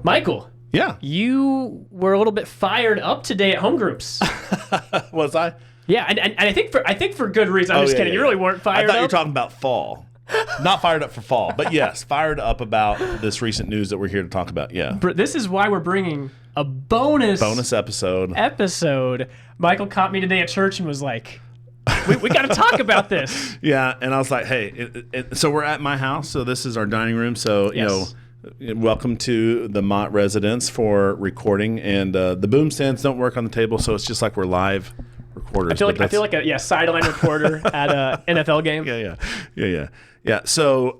Michael. Yeah. You were a little bit fired up today at home groups. Was I? Yeah, and I think for good reason. I'm just kidding. You really weren't fired up. I thought you were talking about fall. Not fired up for fall, but yes, fired up about this recent news that we're here to talk about. Yeah. This is why we're bringing a bonus episode. Michael caught me today at church and was like, we got to talk about this. Yeah, and I was like, hey, so we're at my house, so this is our dining room. So, yes. Welcome to the Mott residence for recording. And the boom stands don't work on the table, so it's just like we're live recorders. I feel like a sideline reporter at a NFL game. Yeah. So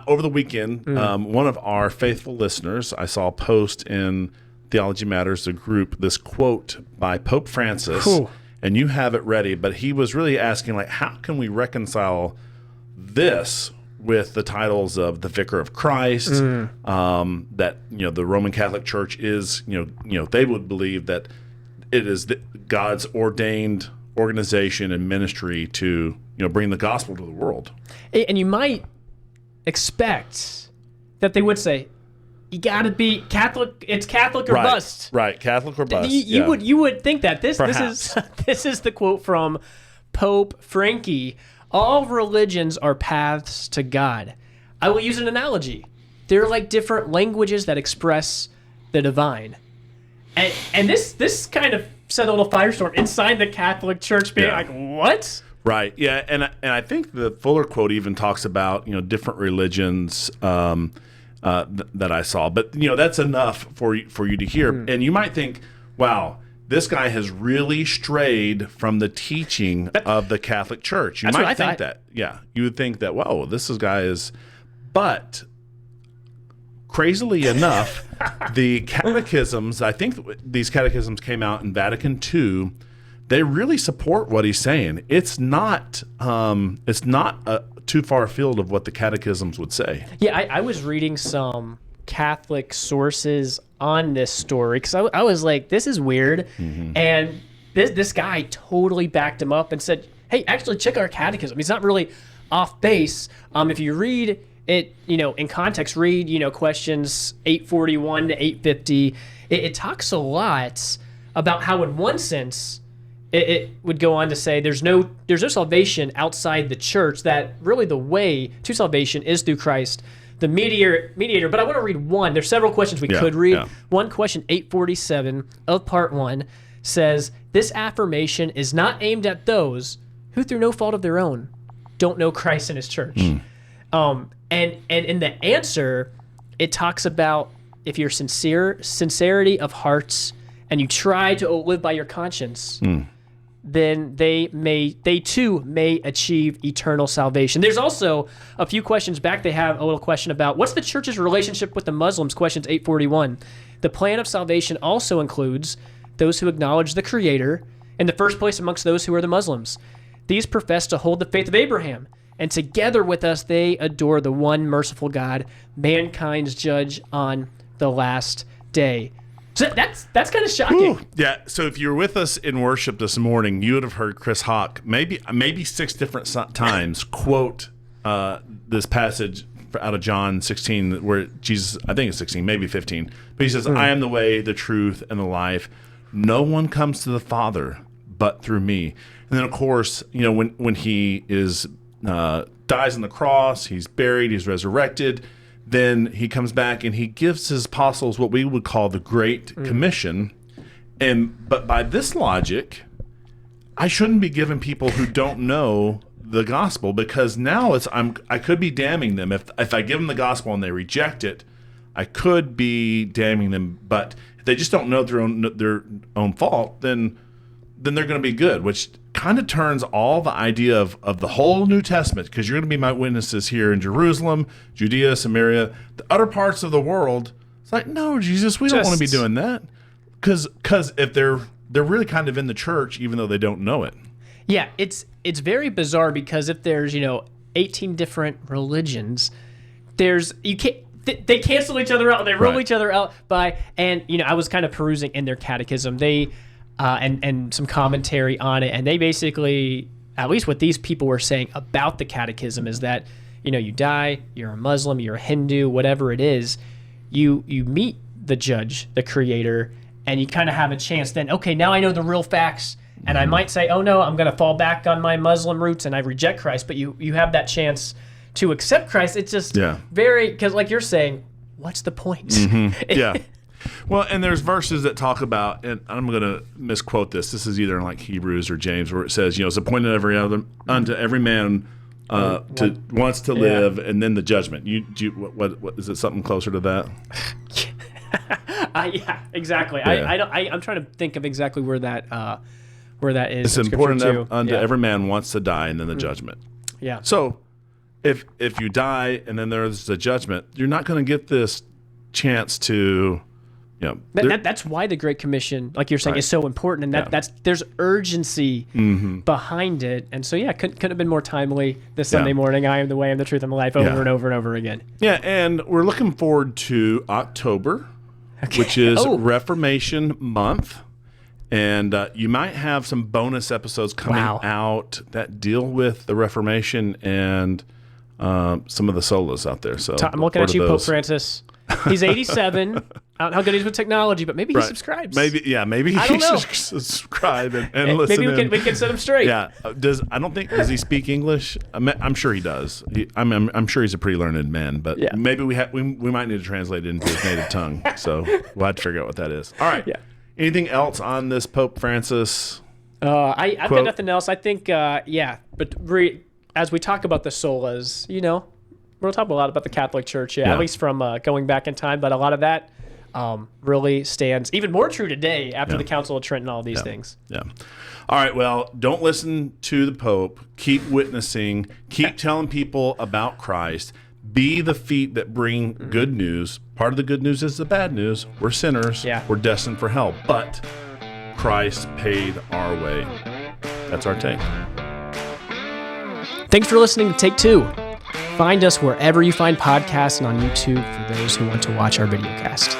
over the weekend, one of our faithful listeners, I saw post in Theology Matters, the group, this quote by Pope Francis. Ooh. And you have it ready, but he was really asking, like, how can we reconcile this with the titles of the Vicar of Christ? That the Roman Catholic Church is, they would believe that it is God's ordained organization and ministry to bring the gospel to the world. And you might expect that they would say, you got to be Catholic. It's Catholic or bust. Right, Catholic or bust. You would think that this is the quote from Pope Frankie. All religions are paths to God. I will use an analogy. They're like different languages that express the divine. And this kind of set a little firestorm inside the Catholic Church, being like, what? Right. Yeah, and I think the fuller quote even talks about different religions. That I saw, but that's enough for you to hear. And you might think, wow, this guy has really strayed from the teaching of the Catholic Church. You might think that. Yeah, you would think that. Whoa, guy is. But crazily enough, the catechisms. I think these catechisms came out in Vatican II. They really support what he's saying. It's not. It's not too far afield of what the catechisms would say. Yeah, I was reading some Catholic sources on this story because I was like, this is weird. And this guy totally backed him up and said, hey, actually check our catechism. He's not really off base. If you read it, in context, read, questions 841 to 850. It talks a lot about how in one sense, it would go on to say there's no salvation outside the church, that really the way to salvation is through Christ, the mediator. But I want to read one. There's several questions we could read. Yeah. One question, 847 of part 1, says, this affirmation is not aimed at those who through no fault of their own don't know Christ and his church. And in the answer, it talks about if you're sincerity of hearts and you try to live by your conscience, then they too may achieve eternal salvation. There's also a few questions back. They have a little question about what's the church's relationship with the Muslims, questions 841. The plan of salvation also includes those who acknowledge the Creator in the first place amongst those who are the Muslims. These profess to hold the faith of Abraham, and together with us they adore the one merciful God, mankind's judge on the last day. So that's kind of shocking. Ooh, yeah. So if you were with us in worship this morning, you would have heard Chris Hawk maybe 6 different times quote this passage out of John 16, where Jesus, I think it's 16, maybe 15, but he says, "I am the way, the truth, and the life. No one comes to the Father but through me." And then, of course, when he is dies on the cross, he's buried, he's resurrected. Then he comes back and he gives his apostles what we would call the Great Commission. But by this logic, I shouldn't be giving people who don't know the gospel, because now I could be damning them. If I give them the gospel and they reject it, I could be damning them. But if they just don't know their own fault, then they're going to be good, which kind of turns all the idea of the whole New Testament, because you're going to be my witnesses here in Jerusalem, Judea, Samaria, the other parts of the world. It's like, no, Jesus, we don't want to be doing that, because if they're really kind of in the church, even though they don't know it. Yeah, it's very bizarre, because if there's 18 different religions, they cancel each other out, they rule each other out and I was kind of perusing in their catechism. They and some commentary on it, and they basically, at least what these people were saying about the catechism, is that you die, you're a Muslim, you're a Hindu, whatever it is, you meet the judge, the creator, and you kind of have a chance then, okay, now I know the real facts, and I might say, oh no, I'm going to fall back on my Muslim roots and I reject Christ, but you have that chance to accept Christ. It's just very, because like you're saying, what's the point? Yeah. Well, and there's verses that talk about, and I'm going to misquote this. This is either in like Hebrews or James, where it says, it's appointed unto every man wants to live, and then the judgment. What is it? Something closer to that? Yeah, exactly. Yeah. I'm trying to think of exactly where that is. It's important unto every man wants to die, and then the judgment. Yeah. So, if you die and then there's the judgment, you're not going to get this chance to. That's why the Great Commission, like you're saying, is so important, and there's urgency behind it, and so couldn't have been more timely this Sunday morning. I am the way, and the truth, and the life, over and over and over again. Yeah, and we're looking forward to October, which is Reformation Month, and you might have some bonus episodes coming out that deal with the Reformation and some of the solas out there. So I'm looking at you, Pope Francis. He's 87. I don't know how good he is with technology, but maybe he subscribes. Maybe he should subscribe and listen. Maybe we can set him straight. Yeah. Does he speak English? I'm sure he does. I'm sure he's a pretty learned man, but maybe we might need to translate it into his native tongue. So we'll have to figure out what that is. All right. Yeah. Anything else on this Pope Francis? I've got nothing else. I think, but as we talk about the solas, we'll talk a lot about the Catholic Church, at least from going back in time, but a lot of that really stands even more true today after the Council of Trent and all these things. Yeah. All right, well, don't listen to the Pope. Keep witnessing. Keep telling people about Christ. Be the feet that bring good news. Part of the good news is the bad news. We're sinners. Yeah. We're destined for hell. But Christ paid our way. That's our take. Thanks for listening to Take Two. Find us wherever you find podcasts and on YouTube for those who want to watch our videocast.